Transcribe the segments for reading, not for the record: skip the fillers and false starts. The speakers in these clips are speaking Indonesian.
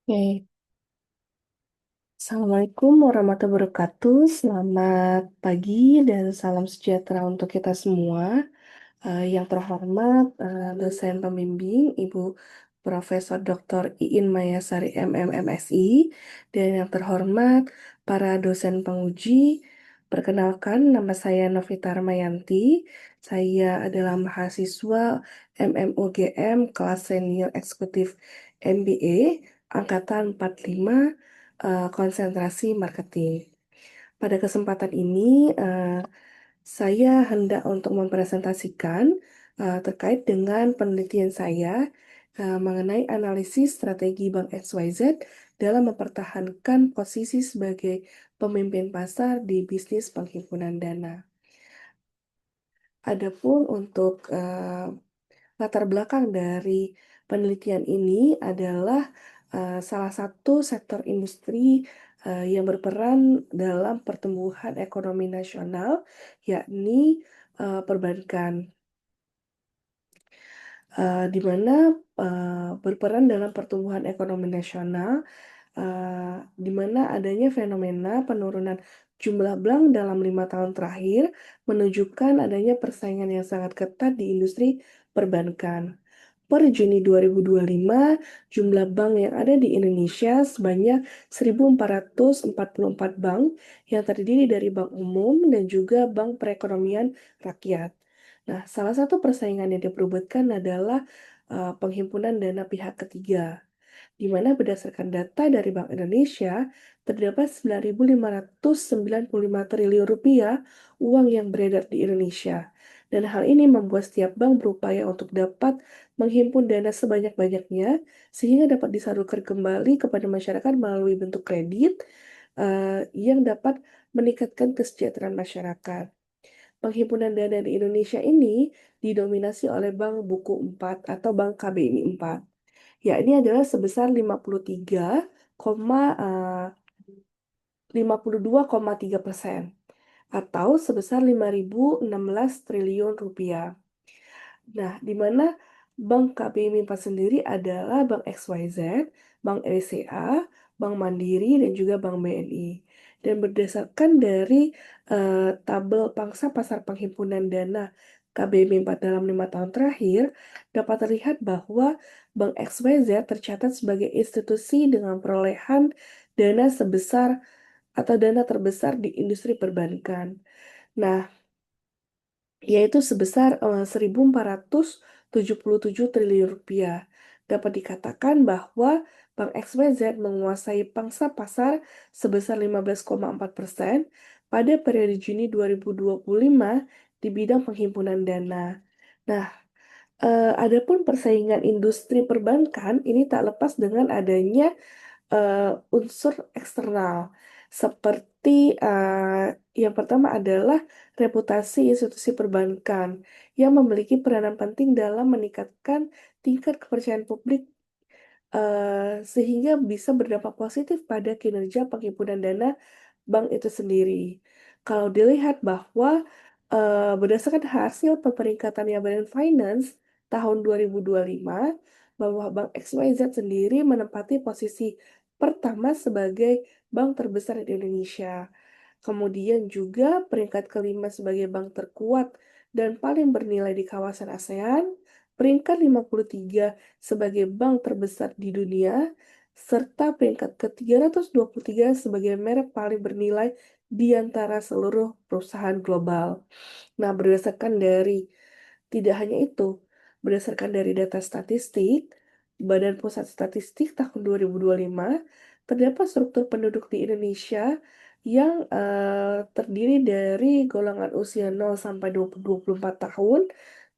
Oke. Assalamualaikum warahmatullahi wabarakatuh. Selamat pagi dan salam sejahtera untuk kita semua. Yang terhormat dosen pembimbing Ibu Profesor Dr. Iin Mayasari MM MSI, dan yang terhormat para dosen penguji. Perkenalkan, nama saya Novita Ramayanti. Saya adalah mahasiswa MMUGM kelas senior eksekutif MBA angkatan 45, konsentrasi marketing. Pada kesempatan ini, saya hendak untuk mempresentasikan terkait dengan penelitian saya mengenai analisis strategi Bank XYZ dalam mempertahankan posisi sebagai pemimpin pasar di bisnis penghimpunan dana. Adapun untuk latar belakang dari penelitian ini adalah salah satu sektor industri yang berperan dalam pertumbuhan ekonomi nasional, yakni perbankan, di mana berperan dalam pertumbuhan ekonomi nasional, di mana adanya fenomena penurunan jumlah bank dalam 5 tahun terakhir menunjukkan adanya persaingan yang sangat ketat di industri perbankan. Per Juni 2025, jumlah bank yang ada di Indonesia sebanyak 1.444 bank yang terdiri dari bank umum dan juga bank perekonomian rakyat. Nah, salah satu persaingan yang diperebutkan adalah penghimpunan dana pihak ketiga, di mana berdasarkan data dari Bank Indonesia, terdapat 9.595 triliun rupiah uang yang beredar di Indonesia. Dan hal ini membuat setiap bank berupaya untuk dapat menghimpun dana sebanyak-banyaknya, sehingga dapat disalurkan kembali kepada masyarakat melalui bentuk kredit yang dapat meningkatkan kesejahteraan masyarakat. Penghimpunan dana di Indonesia ini didominasi oleh Bank Buku 4 atau Bank KBMI 4. Ya, ini adalah sebesar 52,3% atau sebesar 5.016 triliun rupiah. Nah, di mana Bank KBMI 4 sendiri adalah Bank XYZ, Bank LCA, Bank Mandiri, dan juga Bank BNI. Dan berdasarkan dari tabel pangsa pasar penghimpunan dana KBMI 4 dalam 5 tahun terakhir, dapat terlihat bahwa Bank XYZ tercatat sebagai institusi dengan perolehan dana sebesar atau dana terbesar di industri perbankan. Nah, yaitu sebesar 1.477 triliun rupiah. Dapat dikatakan bahwa Bank XYZ menguasai pangsa pasar sebesar 15,4% pada periode Juni 2025 di bidang penghimpunan dana. Nah, adapun persaingan industri perbankan ini tak lepas dengan adanya unsur eksternal, seperti yang pertama adalah reputasi institusi perbankan yang memiliki peranan penting dalam meningkatkan tingkat kepercayaan publik, sehingga bisa berdampak positif pada kinerja penghimpunan dana bank itu sendiri. Kalau dilihat bahwa berdasarkan hasil pemeringkatan Yabadan Finance tahun 2025, bahwa Bank XYZ sendiri menempati posisi pertama sebagai bank terbesar di Indonesia. Kemudian juga peringkat kelima sebagai bank terkuat dan paling bernilai di kawasan ASEAN, peringkat 53 sebagai bank terbesar di dunia, serta peringkat ke-323 sebagai merek paling bernilai di antara seluruh perusahaan global. Nah, tidak hanya itu, berdasarkan dari data statistik, Badan Pusat Statistik tahun 2025, terdapat struktur penduduk di Indonesia yang terdiri dari golongan usia 0 sampai 24 tahun,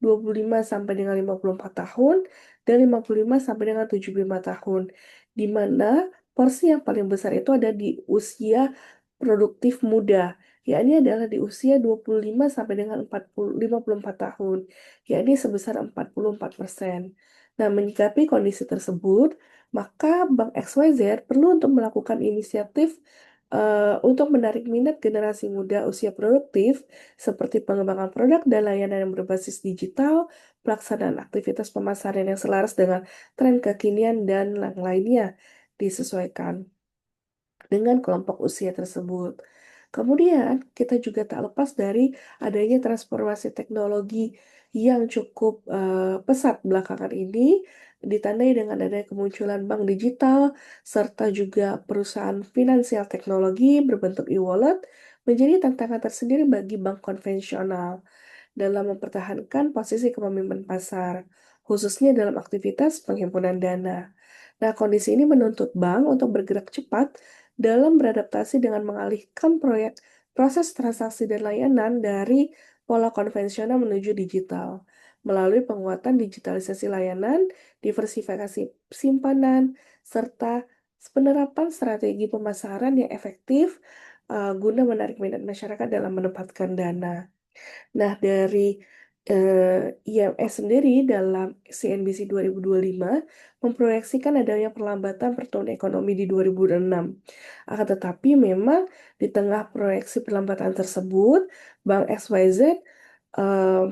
25 sampai dengan 54 tahun, dan 55 sampai dengan 75 tahun. Di mana porsi yang paling besar itu ada di usia produktif muda, yakni adalah di usia 25 sampai dengan 54 tahun, yakni sebesar 44%. Nah, menyikapi kondisi tersebut, maka Bank XYZ perlu untuk melakukan inisiatif untuk menarik minat generasi muda usia produktif seperti pengembangan produk dan layanan yang berbasis digital, pelaksanaan aktivitas pemasaran yang selaras dengan tren kekinian, dan yang lainnya. disesuaikan dengan kelompok usia tersebut. Kemudian, kita juga tak lepas dari adanya transformasi teknologi yang cukup pesat belakangan ini, ditandai dengan adanya kemunculan bank digital, serta juga perusahaan finansial teknologi berbentuk e-wallet, menjadi tantangan tersendiri bagi bank konvensional dalam mempertahankan posisi kepemimpinan pasar, khususnya dalam aktivitas penghimpunan dana. Nah, kondisi ini menuntut bank untuk bergerak cepat dalam beradaptasi dengan mengalihkan proses transaksi dan layanan dari pola konvensional menuju digital melalui penguatan digitalisasi layanan, diversifikasi simpanan, serta penerapan strategi pemasaran yang efektif guna menarik minat masyarakat dalam menempatkan dana. Nah, dari IMF sendiri dalam CNBC 2025 memproyeksikan adanya perlambatan pertumbuhan ekonomi di 2006. Akan tetapi memang di tengah proyeksi perlambatan tersebut, Bank XYZ eh,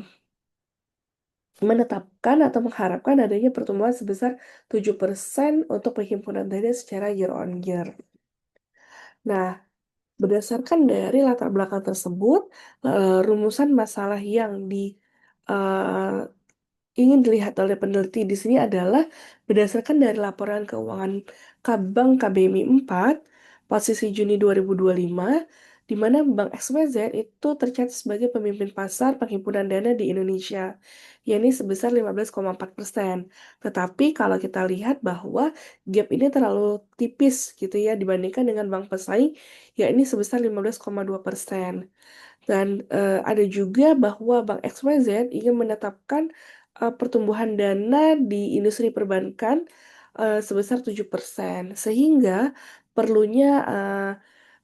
menetapkan atau mengharapkan adanya pertumbuhan sebesar 7% untuk penghimpunan dana secara year on year. Nah, berdasarkan dari latar belakang tersebut, rumusan masalah yang eh, ingin dilihat oleh peneliti di sini adalah berdasarkan dari laporan keuangan Bank KBMI 4 posisi Juni 2025, di mana Bank XYZ itu tercatat sebagai pemimpin pasar penghimpunan dana di Indonesia, yakni sebesar 15,4%. Tetapi kalau kita lihat bahwa gap ini terlalu tipis gitu ya dibandingkan dengan bank pesaing, yakni sebesar 15,2%. Dan ada juga bahwa Bank XYZ ingin menetapkan pertumbuhan dana di industri perbankan sebesar 7%. Sehingga perlunya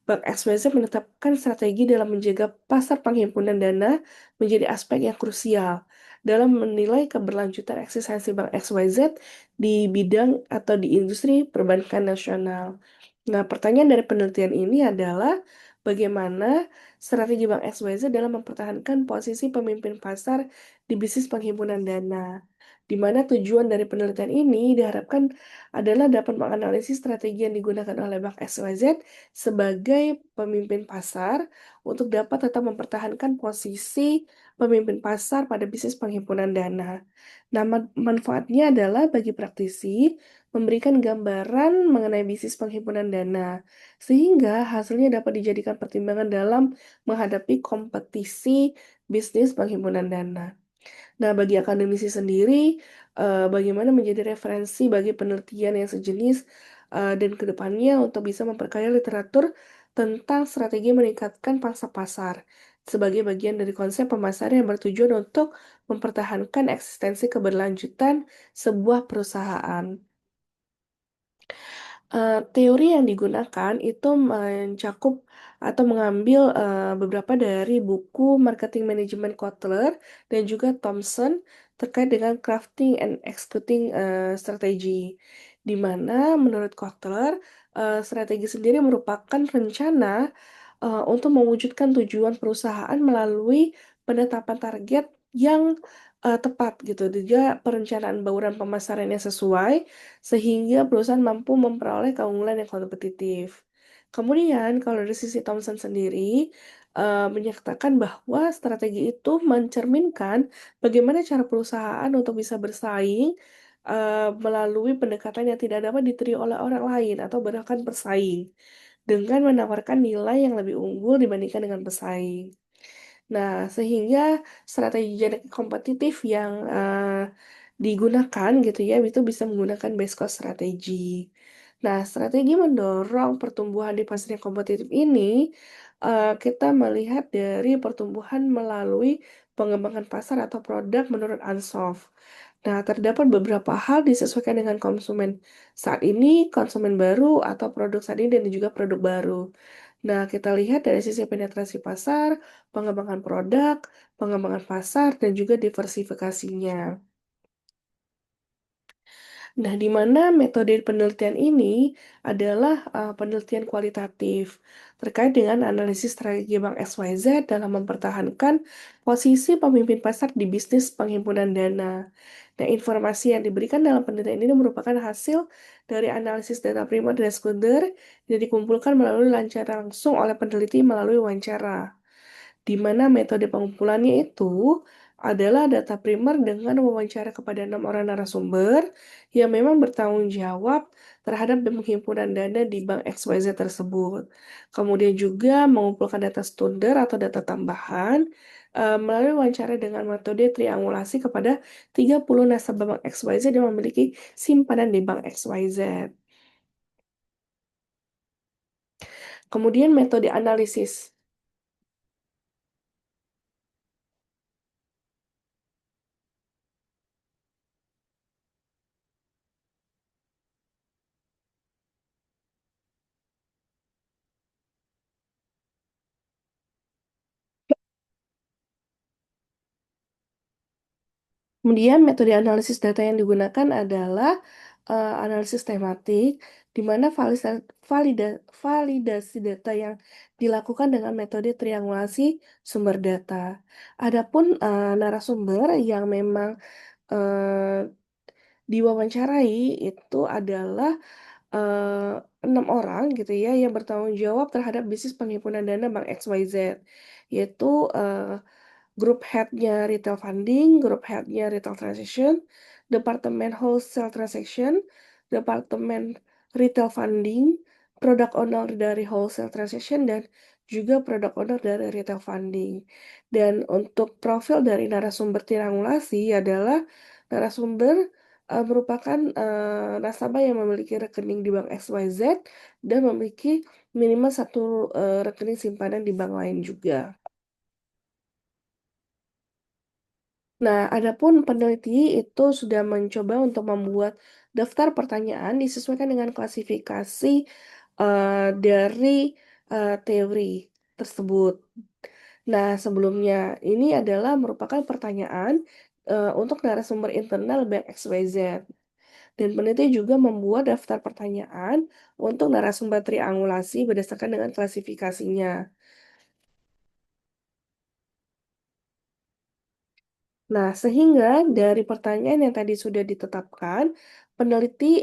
Bank XYZ menetapkan strategi dalam menjaga pasar penghimpunan dana menjadi aspek yang krusial dalam menilai keberlanjutan eksistensi Bank XYZ di bidang atau di industri perbankan nasional. Nah, pertanyaan dari penelitian ini adalah bagaimana strategi Bank XYZ dalam mempertahankan posisi pemimpin pasar di bisnis penghimpunan dana. Di mana tujuan dari penelitian ini diharapkan adalah dapat menganalisis strategi yang digunakan oleh Bank XYZ sebagai pemimpin pasar untuk dapat tetap mempertahankan posisi pemimpin pasar pada bisnis penghimpunan dana. Nah, manfaatnya adalah bagi praktisi memberikan gambaran mengenai bisnis penghimpunan dana, sehingga hasilnya dapat dijadikan pertimbangan dalam menghadapi kompetisi bisnis penghimpunan dana. Nah, bagi akademisi sendiri, bagaimana menjadi referensi bagi penelitian yang sejenis dan kedepannya untuk bisa memperkaya literatur tentang strategi meningkatkan pangsa pasar sebagai bagian dari konsep pemasaran yang bertujuan untuk mempertahankan eksistensi keberlanjutan sebuah perusahaan. Teori yang digunakan itu mencakup atau mengambil beberapa dari buku Marketing Management Kotler dan juga Thompson terkait dengan crafting and executing strategi, di mana menurut Kotler strategi sendiri merupakan rencana untuk mewujudkan tujuan perusahaan melalui penetapan target yang tepat gitu, juga perencanaan bauran pemasaran yang sesuai sehingga perusahaan mampu memperoleh keunggulan yang kompetitif. Kemudian, kalau dari sisi Thomson sendiri, menyatakan bahwa strategi itu mencerminkan bagaimana cara perusahaan untuk bisa bersaing melalui pendekatan yang tidak dapat diterima oleh orang lain atau bahkan bersaing dengan menawarkan nilai yang lebih unggul dibandingkan dengan pesaing. Nah, sehingga strategi jarak kompetitif yang digunakan gitu ya, itu bisa menggunakan base cost strategi. Nah, strategi mendorong pertumbuhan di pasar yang kompetitif ini, kita melihat dari pertumbuhan melalui pengembangan pasar atau produk menurut Ansoff. Nah, terdapat beberapa hal disesuaikan dengan konsumen saat ini, konsumen baru, atau produk saat ini, dan juga produk baru. Nah, kita lihat dari sisi penetrasi pasar, pengembangan produk, pengembangan pasar, dan juga diversifikasinya. Nah, di mana metode penelitian ini adalah penelitian kualitatif terkait dengan analisis strategi Bank XYZ dalam mempertahankan posisi pemimpin pasar di bisnis penghimpunan dana. Nah, informasi yang diberikan dalam penelitian ini merupakan hasil dari analisis data primer dan sekunder yang dikumpulkan melalui wawancara langsung oleh peneliti melalui wawancara, di mana metode pengumpulannya itu adalah data primer dengan wawancara kepada 6 orang narasumber yang memang bertanggung jawab terhadap penghimpunan dana di bank XYZ tersebut. Kemudian juga mengumpulkan data sekunder atau data tambahan melalui wawancara dengan metode triangulasi kepada 30 nasabah bank XYZ yang memiliki simpanan di bank XYZ. Kemudian metode analisis. Kemudian metode analisis data yang digunakan adalah analisis tematik, di mana validasi data yang dilakukan dengan metode triangulasi sumber data. Adapun narasumber yang memang eh, diwawancarai itu adalah eh, 6 orang gitu ya yang bertanggung jawab terhadap bisnis penghimpunan dana Bank XYZ, yaitu grup headnya retail funding, grup headnya retail transaction, departemen wholesale transaction, departemen retail funding, product owner dari wholesale transaction, dan juga product owner dari retail funding. Dan untuk profil dari narasumber triangulasi adalah narasumber merupakan nasabah yang memiliki rekening di bank XYZ dan memiliki minimal satu rekening simpanan di bank lain juga. Nah, adapun peneliti itu sudah mencoba untuk membuat daftar pertanyaan disesuaikan dengan klasifikasi dari teori tersebut. Nah, sebelumnya ini adalah merupakan pertanyaan untuk narasumber internal Bank XYZ. Dan peneliti juga membuat daftar pertanyaan untuk narasumber triangulasi berdasarkan dengan klasifikasinya. Nah, sehingga dari pertanyaan yang tadi sudah ditetapkan, peneliti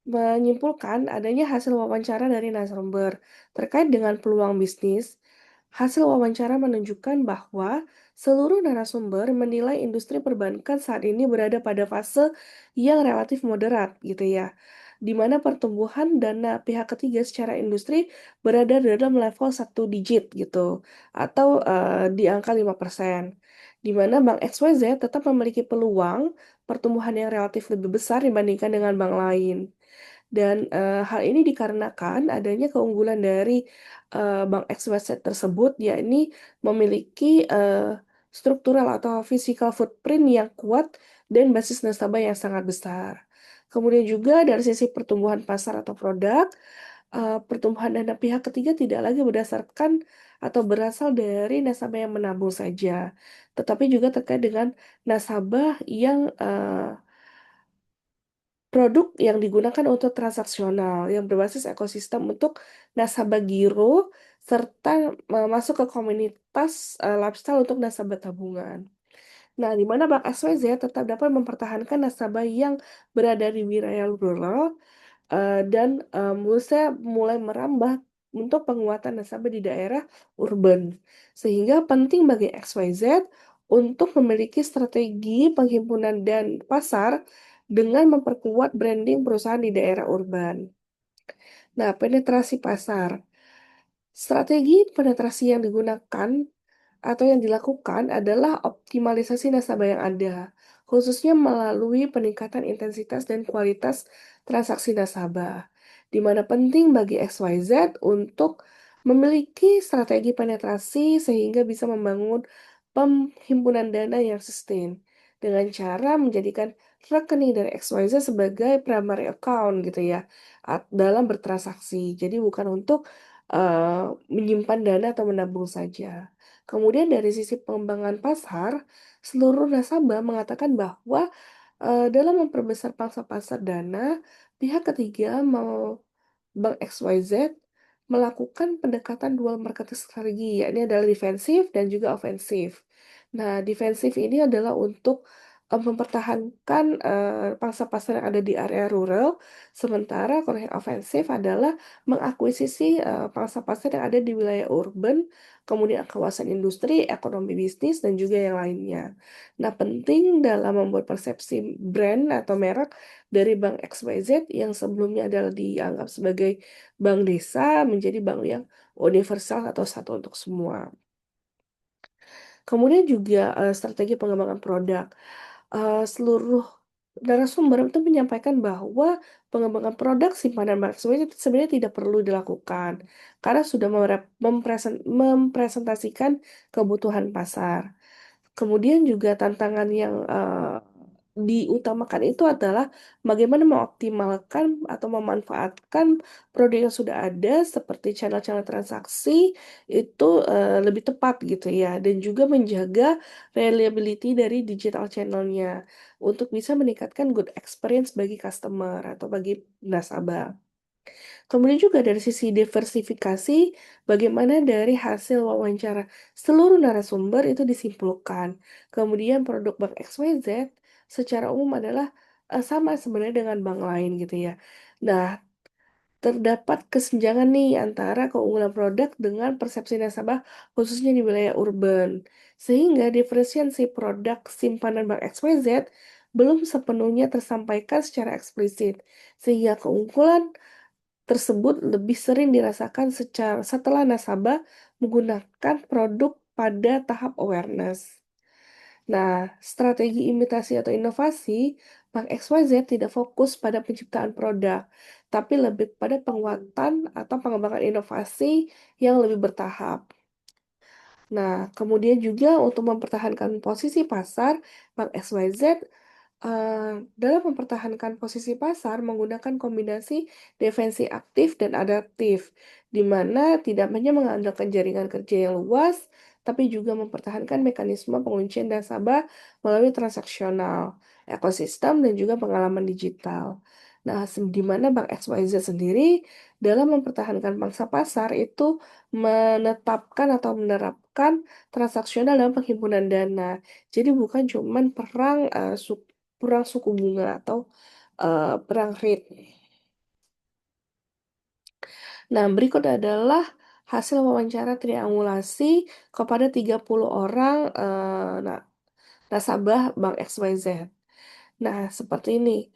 menyimpulkan adanya hasil wawancara dari narasumber terkait dengan peluang bisnis. Hasil wawancara menunjukkan bahwa seluruh narasumber menilai industri perbankan saat ini berada pada fase yang relatif moderat gitu ya, di mana pertumbuhan dana pihak ketiga secara industri berada dalam level 1 digit gitu, atau di angka 5%, di mana Bank XYZ tetap memiliki peluang pertumbuhan yang relatif lebih besar dibandingkan dengan bank lain. Dan hal ini dikarenakan adanya keunggulan dari Bank XYZ tersebut, yakni memiliki struktural atau physical footprint yang kuat dan basis nasabah yang sangat besar. Kemudian juga dari sisi pertumbuhan pasar atau produk, pertumbuhan dana pihak ketiga tidak lagi berdasarkan atau berasal dari nasabah yang menabung saja, tetapi juga terkait dengan nasabah yang produk yang digunakan untuk transaksional yang berbasis ekosistem untuk nasabah giro serta masuk ke komunitas lifestyle untuk nasabah tabungan. Nah, di mana Bank XYZ tetap dapat mempertahankan nasabah yang berada di wilayah rural dan menurut saya mulai merambah untuk penguatan nasabah di daerah urban. Sehingga penting bagi XYZ untuk memiliki strategi penghimpunan dan pasar dengan memperkuat branding perusahaan di daerah urban. Nah, penetrasi pasar. Strategi penetrasi yang digunakan atau yang dilakukan adalah optimalisasi nasabah yang ada, khususnya melalui peningkatan intensitas dan kualitas transaksi nasabah, di mana penting bagi XYZ untuk memiliki strategi penetrasi sehingga bisa membangun penghimpunan dana yang sustain dengan cara menjadikan rekening dari XYZ sebagai primary account gitu ya dalam bertransaksi. Jadi bukan untuk menyimpan dana atau menabung saja. Kemudian dari sisi pengembangan pasar, seluruh nasabah mengatakan bahwa Dalam memperbesar pangsa pasar dana, pihak ketiga mau Bank XYZ melakukan pendekatan dual marketing strategi, yakni adalah defensif dan juga ofensif. Nah, defensif ini adalah untuk mempertahankan pangsa pasar yang ada di area rural, sementara kalau yang ofensif adalah mengakuisisi pangsa pasar yang ada di wilayah urban, kemudian kawasan industri, ekonomi bisnis, dan juga yang lainnya. Nah, penting dalam membuat persepsi brand atau merek dari Bank XYZ yang sebelumnya adalah dianggap sebagai bank desa menjadi bank yang universal atau satu untuk semua. Kemudian juga, strategi pengembangan produk. Seluruh narasumber itu menyampaikan bahwa pengembangan produk simpanan Bank XYZ itu sebenarnya tidak perlu dilakukan, karena sudah mempresentasikan kebutuhan pasar. Kemudian juga tantangan yang, diutamakan itu adalah bagaimana mengoptimalkan atau memanfaatkan produk yang sudah ada seperti channel-channel transaksi itu, lebih tepat gitu ya, dan juga menjaga reliability dari digital channel-nya untuk bisa meningkatkan good experience bagi customer atau bagi nasabah. Kemudian juga dari sisi diversifikasi, bagaimana dari hasil wawancara seluruh narasumber itu disimpulkan. Kemudian produk Bank XYZ secara umum adalah sama sebenarnya dengan bank lain gitu ya. Nah, terdapat kesenjangan nih antara keunggulan produk dengan persepsi nasabah khususnya di wilayah urban. Sehingga diferensiasi produk simpanan Bank XYZ belum sepenuhnya tersampaikan secara eksplisit. Sehingga keunggulan tersebut lebih sering dirasakan setelah nasabah menggunakan produk pada tahap awareness. Nah, strategi imitasi atau inovasi, Bank XYZ tidak fokus pada penciptaan produk, tapi lebih pada penguatan atau pengembangan inovasi yang lebih bertahap. Nah, kemudian juga untuk mempertahankan posisi pasar, Bank XYZ dalam mempertahankan posisi pasar menggunakan kombinasi defensi aktif dan adaptif, di mana tidak hanya mengandalkan jaringan kerja yang luas, tapi juga mempertahankan mekanisme penguncian nasabah melalui transaksional, ekosistem, dan juga pengalaman digital. Nah, di mana Bank XYZ sendiri dalam mempertahankan pangsa pasar itu menetapkan atau menerapkan transaksional dalam penghimpunan dana. Jadi bukan cuman perang suku bunga atau, perang rate. Nah, berikut adalah hasil wawancara triangulasi kepada 30 orang, nasabah Bank XYZ. Nah, seperti ini,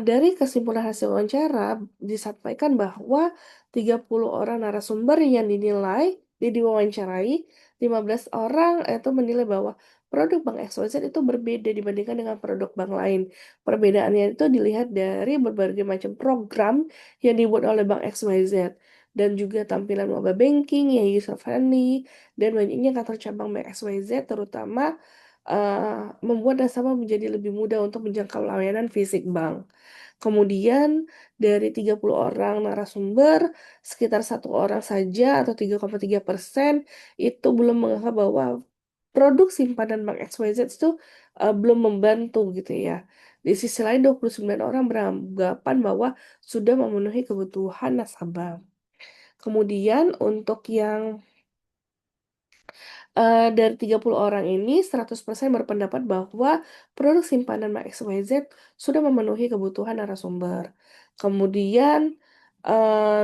dari kesimpulan hasil wawancara disampaikan bahwa 30 orang narasumber yang diwawancarai, 15 orang itu menilai bahwa produk Bank XYZ itu berbeda dibandingkan dengan produk bank lain. Perbedaannya itu dilihat dari berbagai macam program yang dibuat oleh Bank XYZ dan juga tampilan mobile banking yang user friendly dan banyaknya kantor cabang Bank XYZ terutama membuat nasabah menjadi lebih mudah untuk menjangkau layanan fisik bank. Kemudian dari 30 orang narasumber, sekitar satu orang saja atau 3,3% itu belum menganggap bahwa produk simpanan Bank XYZ itu, belum membantu gitu ya. Di sisi lain 29 orang beranggapan bahwa sudah memenuhi kebutuhan nasabah. Kemudian untuk yang dari 30 orang ini 100% berpendapat bahwa produk simpanan XYZ sudah memenuhi kebutuhan narasumber. Kemudian,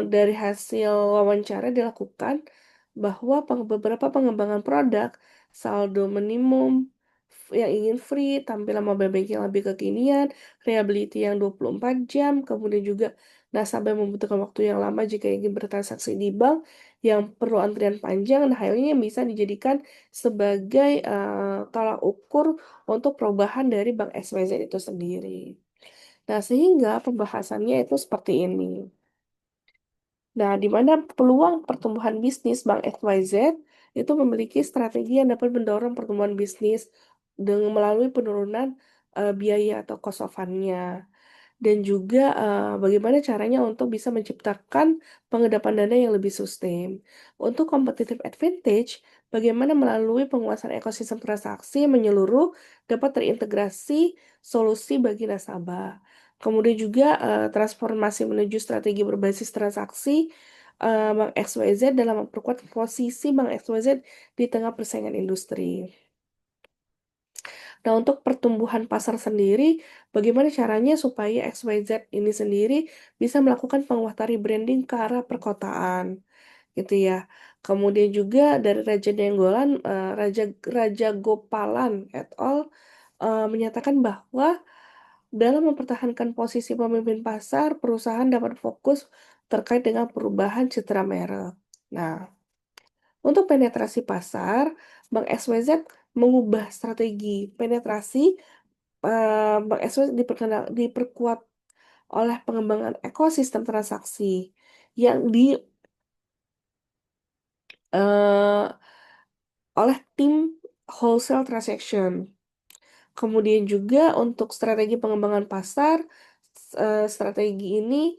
dari hasil wawancara dilakukan bahwa beberapa pengembangan produk, saldo minimum yang ingin free, tampilan mobile banking yang lebih kekinian, reliability yang 24 jam, kemudian juga nasabah yang membutuhkan waktu yang lama jika ingin bertransaksi di bank, yang perlu antrian panjang. Nah, hal ini yang bisa dijadikan sebagai, tolak ukur untuk perubahan dari Bank XYZ itu sendiri. Nah, sehingga pembahasannya itu seperti ini. Nah, di mana peluang pertumbuhan bisnis Bank XYZ itu memiliki strategi yang dapat mendorong pertumbuhan bisnis dengan melalui penurunan, biaya atau cost of fund-nya. Dan juga, bagaimana caranya untuk bisa menciptakan pengendapan dana yang lebih sustain. Untuk competitive advantage, bagaimana melalui penguasaan ekosistem transaksi menyeluruh dapat terintegrasi solusi bagi nasabah. Kemudian juga transformasi menuju strategi berbasis transaksi Bank XYZ dalam memperkuat posisi Bank XYZ di tengah persaingan industri. Nah, untuk pertumbuhan pasar sendiri, bagaimana caranya supaya XYZ ini sendiri bisa melakukan penguatan rebranding ke arah perkotaan, gitu ya. Kemudian juga dari Raja Nainggolan, Raja Gopalan et al. Menyatakan bahwa dalam mempertahankan posisi pemimpin pasar, perusahaan dapat fokus terkait dengan perubahan citra merek. Nah, untuk penetrasi pasar, Bank XYZ mengubah strategi penetrasi Bank XYZ diperkuat oleh pengembangan ekosistem transaksi yang eee, oleh tim wholesale transaction. Kemudian juga untuk strategi pengembangan pasar, strategi ini,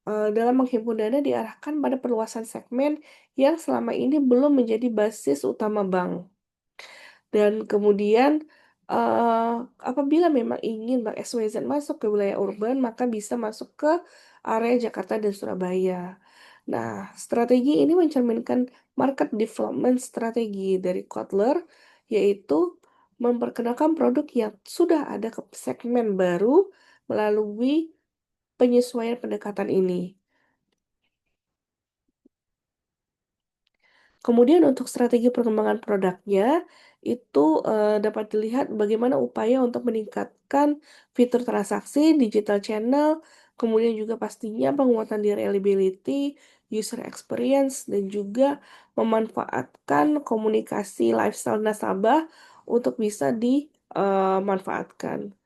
dalam menghimpun dana diarahkan pada perluasan segmen yang selama ini belum menjadi basis utama bank. Dan kemudian, apabila memang ingin Bank XYZ masuk ke wilayah urban, maka bisa masuk ke area Jakarta dan Surabaya. Nah, strategi ini mencerminkan market development strategi dari Kotler, yaitu memperkenalkan produk yang sudah ada ke segmen baru melalui penyesuaian pendekatan ini. Kemudian untuk strategi pengembangan produknya, itu, dapat dilihat bagaimana upaya untuk meningkatkan fitur transaksi, digital channel, kemudian juga pastinya penguatan di reliability, user experience, dan juga memanfaatkan komunikasi lifestyle nasabah untuk bisa dimanfaatkan.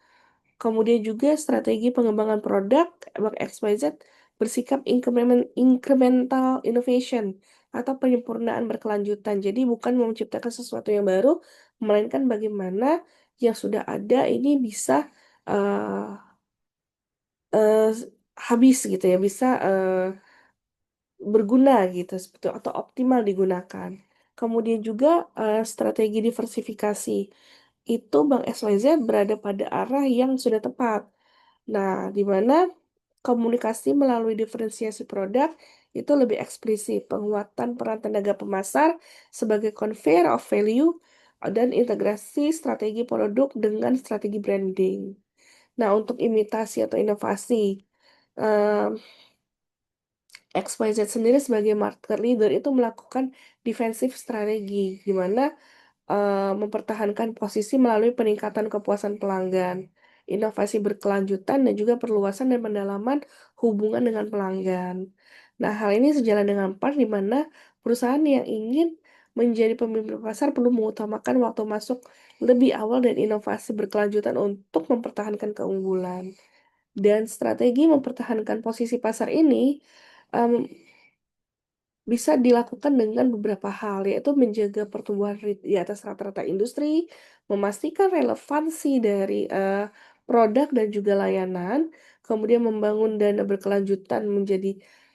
Kemudian juga strategi pengembangan produk Bank XYZ bersikap incremental innovation atau penyempurnaan berkelanjutan. Jadi bukan menciptakan sesuatu yang baru, melainkan bagaimana yang sudah ada ini bisa eee eee, habis gitu ya, bisa, berguna gitu seperti atau optimal digunakan. Kemudian juga, strategi diversifikasi. Itu Bank XYZ berada pada arah yang sudah tepat. Nah, di mana komunikasi melalui diferensiasi produk itu lebih eksplisit, penguatan peran tenaga pemasar sebagai conveyor of value, dan integrasi strategi produk dengan strategi branding. Nah, untuk imitasi atau inovasi, eee, XYZ sendiri sebagai market leader itu melakukan defensive strategi, di mana mempertahankan posisi melalui peningkatan kepuasan pelanggan, inovasi berkelanjutan, dan juga perluasan dan pendalaman hubungan dengan pelanggan. Nah, hal ini sejalan dengan PAR di mana perusahaan yang ingin menjadi pemimpin pasar perlu mengutamakan waktu masuk lebih awal dan inovasi berkelanjutan untuk mempertahankan keunggulan. Dan strategi mempertahankan posisi pasar ini, mmm bisa dilakukan dengan beberapa hal, yaitu menjaga pertumbuhan di atas rata-rata industri, memastikan relevansi dari, produk dan juga layanan, kemudian membangun dana berkelanjutan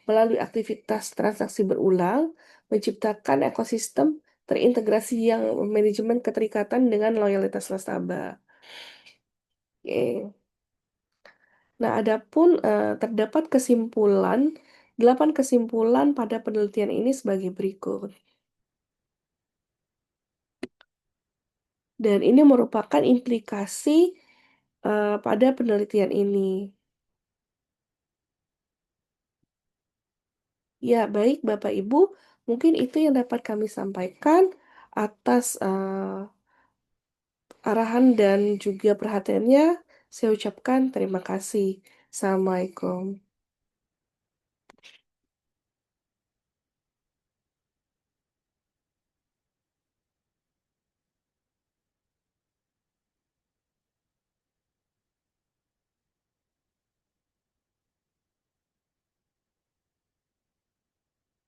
melalui aktivitas transaksi berulang, menciptakan ekosistem terintegrasi yang manajemen keterikatan dengan loyalitas nasabah. Oke. Nah, adapun, terdapat 8 kesimpulan pada penelitian ini sebagai berikut. Dan ini merupakan implikasi, pada penelitian ini. Ya, baik Bapak Ibu, mungkin itu yang dapat kami sampaikan atas, arahan dan juga perhatiannya. Saya ucapkan terima kasih. Assalamualaikum.